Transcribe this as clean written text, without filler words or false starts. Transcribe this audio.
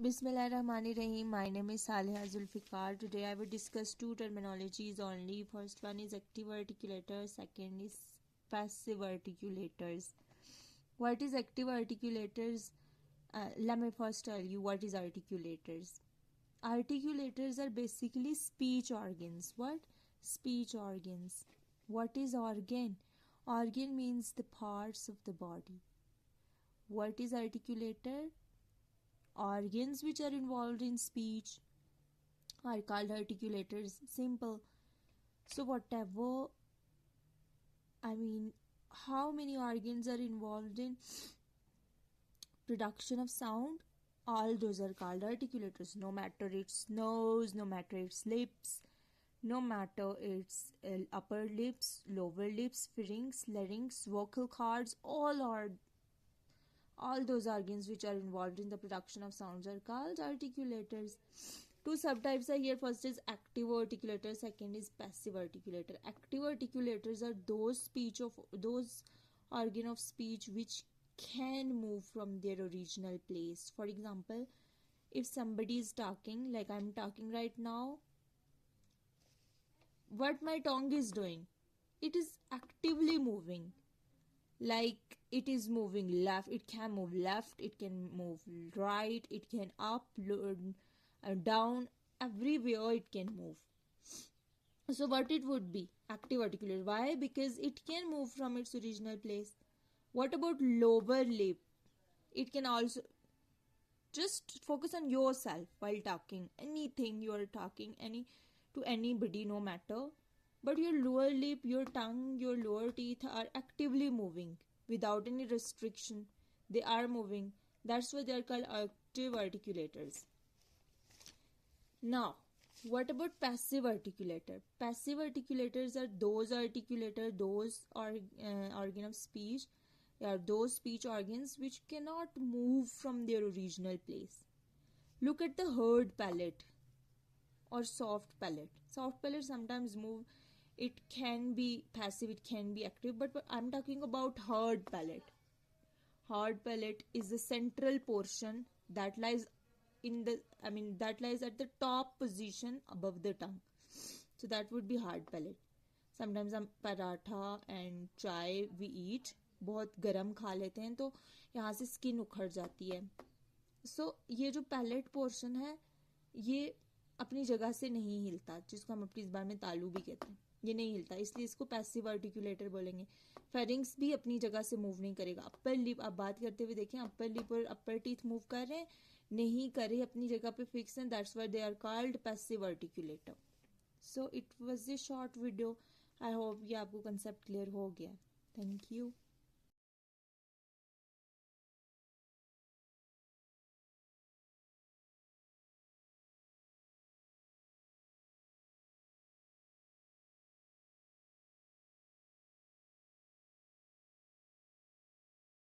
Bismillahirrahmanirrahim. My name is Saliha Zulfikar. Today I will discuss two terminologies only. First one is active articulators, second is passive articulators. What is active articulators? Let me first tell you what is articulators. Articulators are basically speech organs. What? Speech organs. What is organ? Organ means the parts of the body. What is articulator? Organs which are involved in speech are called articulators. Simple. So whatever, how many organs are involved in production of sound? All those are called articulators. No matter its nose, no matter its lips, no matter its upper lips, lower lips, larynx, vocal cords, all those organs which are involved in the production of sounds are called articulators. Two subtypes are here. First is active articulator, second is passive articulator. Active articulators are those organ of speech which can move from their original place. For example, if somebody is talking, like I'm talking right now, what my tongue is doing, it is actively moving. Like it is moving left, it can move left, it can move right, it can up, down, everywhere it can move. So what it would be? Active articulate. Why? Because it can move from its original place. What about lower lip? It can also, just focus on yourself while talking. Anything you are talking, to anybody, no matter. But your lower lip, your tongue, your lower teeth are actively moving without any restriction. They are moving. That's why they are called active articulators. Now, what about passive articulator? Passive articulators are those organ of speech, are those speech organs which cannot move from their original place. Look at the hard palate or soft palate. Soft palate sometimes move. It can be passive, it can be active, but I'm talking about hard palate. Hard palate is the central portion that lies at the top position above the tongue. So that would be hard palate. Sometimes हम paratha and चाय we eat, बहुत गरम खा लेते हैं तो यहाँ से स्किन उखड़ जाती है. सो ये जो पैलेट पोर्शन है ये अपनी जगह से नहीं हिलता, जिसको हम अपनी ज़बान में तालू भी कहते हैं. ये नहीं हिलता, इसलिए इसको पैसिव आर्टिकुलेटर बोलेंगे. फेरिंग्स भी अपनी जगह से मूव नहीं करेगा. अपर लिप, आप बात करते हुए देखें, अपर लिप और अपर टीथ मूव कर रहे हैं, नहीं करे, अपनी जगह पे फिक्स हैं. That's why they are called passive articulator. So it was a short video. I hope ये आपको कंसेप्ट क्लियर हो गया. Thank you.